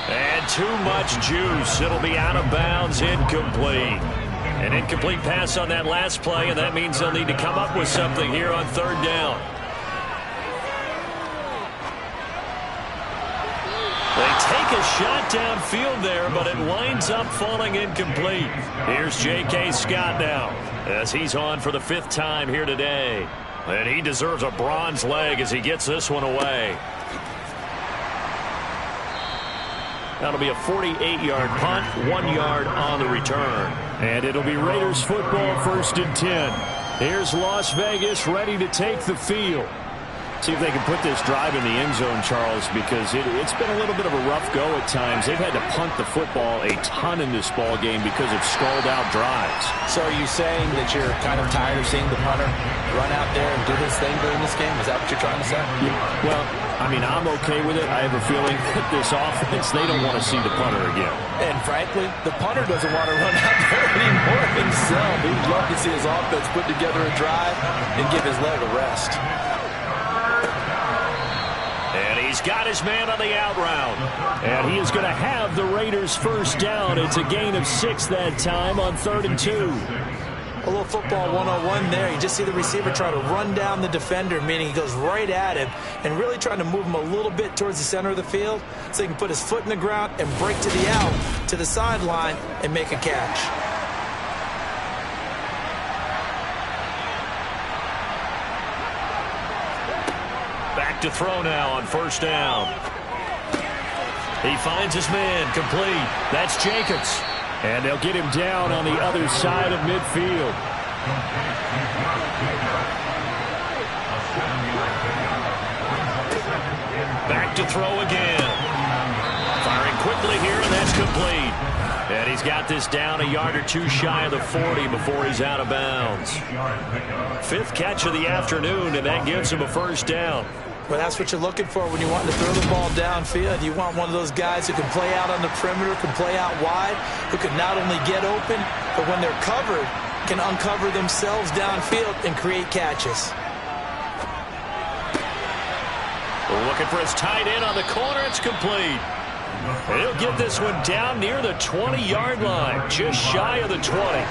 And too much juice. It'll be out of bounds, incomplete. An incomplete pass on that last play, and that means they'll need to come up with something here on 3rd down. They take a shot downfield there, but it winds up falling incomplete. Here's J.K. Scott now as he's on for the 5th time here today. And he deserves a bronze leg as he gets this one away. That'll be a 48-yard punt, 1 yard on the return. And it'll be Raiders football, 1st and 10. Here's Las Vegas ready to take the field. See if they can put this drive in the end zone, Charles, because it's been a little bit of a rough go at times. They've had to punt the football a ton in this ball game because of stalled-out drives. So are you saying that you're kind of tired of seeing the punter run out there and do his thing during this game? Is that what you're trying to say? Yeah, well, I mean, I'm okay with it. I have a feeling that this offense, they don't want to see the punter again. And frankly, the punter doesn't want to run out there anymore himself. He'd love to see his offense put together a drive and give his leg a rest. And he's got his man on the out route. And he is going to have the Raiders' 1st down. It's a gain of 6 that time on 3rd and 2. A little football 101 there. You just see the receiver try to run down the defender, meaning he goes right at him and really trying to move him a little bit towards the center of the field so he can put his foot in the ground and break to the out, to the sideline, and make a catch. Back to throw now on 1st down. He finds his man, complete. That's Jacobs. And they'll get him down on the other side of midfield. Back to throw again. Firing quickly here, and that's complete. And he's got this down a yard or two shy of the 40 before he's out of bounds. 5th catch of the afternoon, and that gives him a 1st down. Well, that's what you're looking for when you want to throw the ball downfield. You want one of those guys who can play out on the perimeter, can play out wide, who can not only get open, but when they're covered, can uncover themselves downfield and create catches. Looking for his tight end on the corner. It's complete. He'll get this one down near the 20-yard line, just shy of the 20.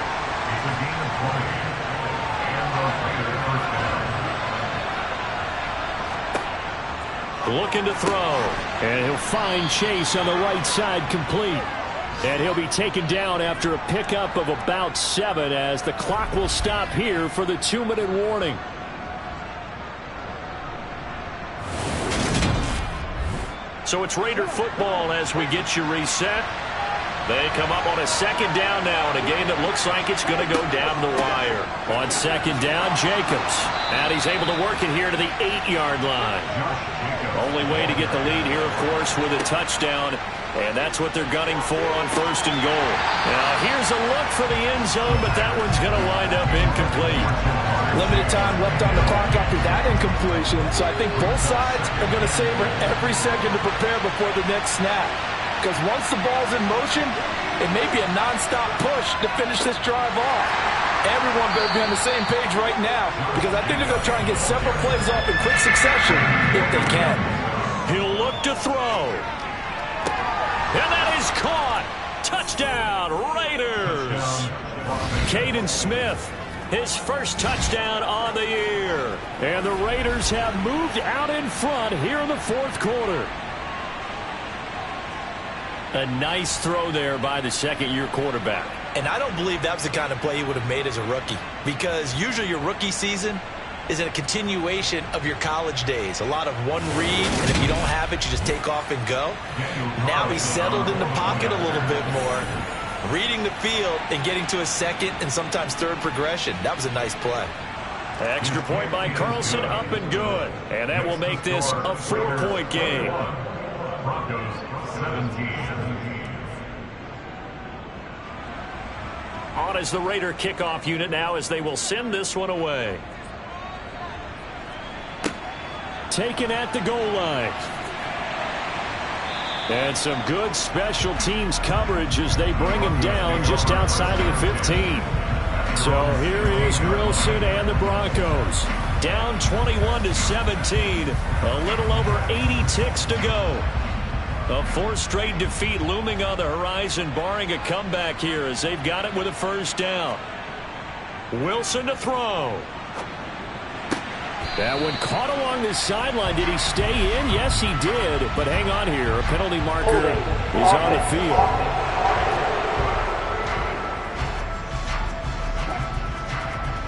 Looking to throw. And he'll find Chase on the right side, complete. And he'll be taken down after a pickup of about 7 as the clock will stop here for the 2-minute warning. So it's Raider football as we get you reset. They come up on a 2nd down now in a game that looks like it's going to go down the wire. On 2nd down, Jacobs. And he's able to work it here to the 8-yard line. Only way to get the lead here, of course, with a touchdown. And that's what they're gunning for on 1st and goal. Now, here's a look for the end zone, but that one's going to wind up incomplete. Limited time left on the clock after that incompletion, so I think both sides are going to savor every second to prepare before the next snap. Because once the ball's in motion, it may be a nonstop push to finish this drive off. Everyone better be on the same page right now, because I think they're going to try and get several plays off in quick succession if they can. He'll look to throw. And that is caught. Touchdown, Raiders. Caden Smith, his first touchdown on the year. And the Raiders have moved out in front here in the 4th quarter. A nice throw there by the second-year quarterback. And I don't believe that was the kind of play he would have made as a rookie, because usually your rookie season is a continuation of your college days. A lot of one read, and if you don't have it, you just take off and go. Now he's settled in the pocket a little bit more, reading the field and getting to a second and sometimes third progression. That was a nice play. Extra point by Carlson, up and good. And that will make this a 4-point game. Broncos 17. On as the Raider kickoff unit now, as they will send this one away. Taken at the goal line. And some good special teams coverage as they bring him down just outside of the 15. So here is Wilson and the Broncos. Down 21-17. A little over 80 ticks to go. A 4th straight defeat looming on the horizon, barring a comeback here as they've got it with a 1st down. Wilson to throw. That one caught along the sideline. Did he stay in? Yes, he did. But hang on here. A penalty marker is on the field.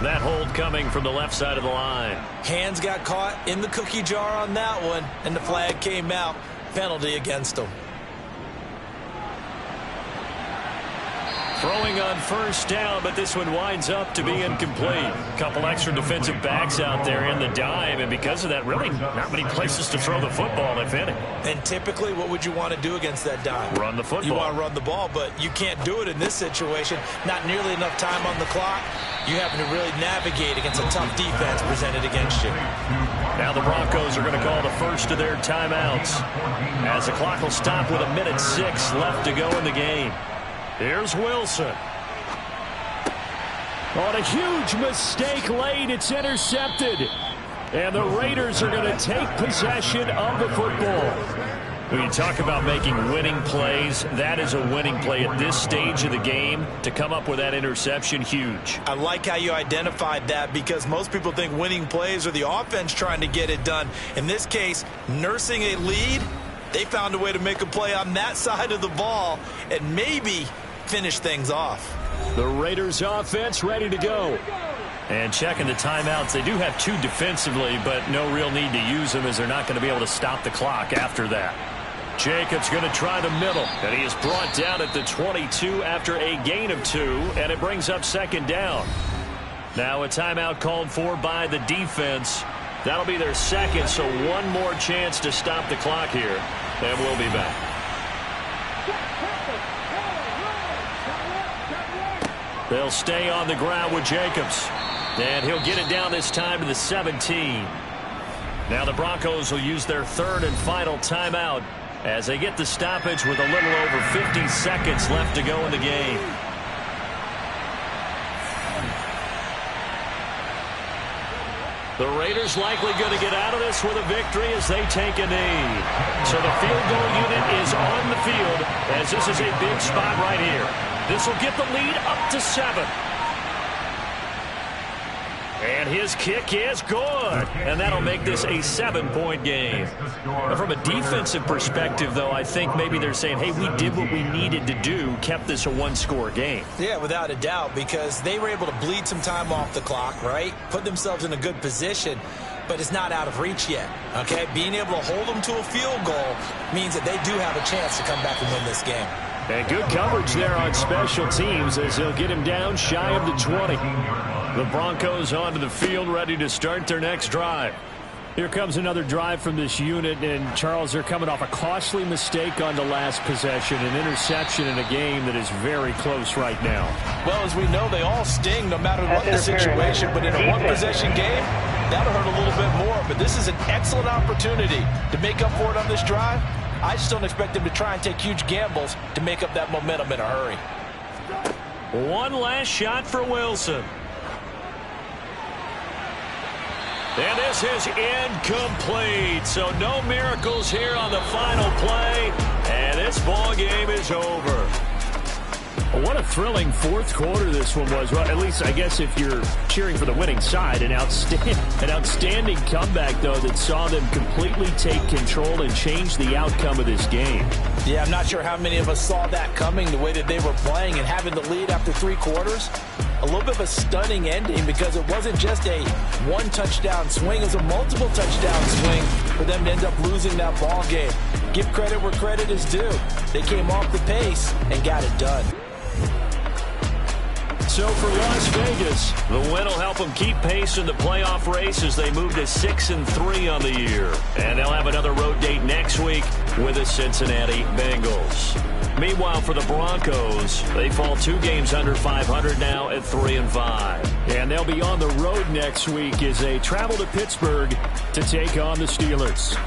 That hold coming from the left side of the line. Hands got caught in the cookie jar on that one, and the flag came out. Penalty against him. Throwing on 1st down, but this one winds up to be incomplete. A couple extra defensive backs out there in the dime, and because of that, really not many places to throw the football, if any. And typically, what would you want to do against that dime? Run the football. You want to run the ball, but you can't do it in this situation. Not nearly enough time on the clock. You having to really navigate against a tough defense presented against you. Now the Broncos are going to call the first of their timeouts, as the clock will stop with 1:06 left to go in the game. Here's Wilson. On a huge mistake late, it's intercepted. And the Raiders are going to take possession of the football. When you talk about making winning plays, that is a winning play at this stage of the game. To come up with that interception, huge. I like how you identified that, because most people think winning plays are the offense trying to get it done. In this case, nursing a lead, they found a way to make a play on that side of the ball and maybe finish things off. The Raiders offense ready to go. And checking the timeouts, they do have 2 defensively, but no real need to use them as they're not going to be able to stop the clock after that. Jacobs going to try the middle, and he is brought down at the 22 after a gain of 2, and it brings up 2nd down. Now a timeout called for by the defense. That'll be their 2nd, so one more chance to stop the clock here, and we'll be back. They'll stay on the ground with Jacobs, and he'll get it down this time to the 17. Now the Broncos will use their 3rd and final timeout as they get the stoppage with a little over 50 seconds left to go in the game. The Raiders likely going to get out of this with a victory as they take a knee. So the field goal unit is on the field as this is a big spot right here. This will get the lead up to 7. And his kick is good. And that'll make this a 7-point game. Now, from a defensive perspective, though, I think maybe they're saying, hey, we did what we needed to do, kept this a 1-score game. Yeah, without a doubt, because they were able to bleed some time off the clock, right? Put themselves in a good position, but it's not out of reach yet, okay? Being able to hold them to a field goal means that they do have a chance to come back and win this game. And good coverage there on special teams as they'll get him down shy of the 20. The Broncos onto the field ready to start their next drive. Here comes another drive from this unit, and Charles, they're coming off a costly mistake on the last possession, an interception in a game that is very close right now. Well, as we know, they all sting no matter what the situation, but in a one-possession game, that'll hurt a little bit more. But this is an excellent opportunity to make up for it on this drive. I just don't expect them to try and take huge gambles to make up that momentum in a hurry. One last shot for Wilson. And this is incomplete. So no miracles here on the final play. And this ball game is over. What a thrilling fourth quarter this one was. Well, at least I guess if you're cheering for the winning side, an outstanding comeback, though, that saw them completely take control and change the outcome of this game. Yeah, I'm not sure how many of us saw that coming, the way that they were playing and having the lead after 3 quarters. A little bit of a stunning ending because it wasn't just a one-touchdown swing. It was a multiple touchdown swing for them to end up losing that ball game. Give credit where credit is due. They came off the pace and got it done. So for Las Vegas, the win will help them keep pace in the playoff race as they move to 6-3 on the year. And they'll have another road date next week with the Cincinnati Bengals. Meanwhile, for the Broncos, they fall 2 games under 500 now at 3-5. And they'll be on the road next week as they travel to Pittsburgh to take on the Steelers.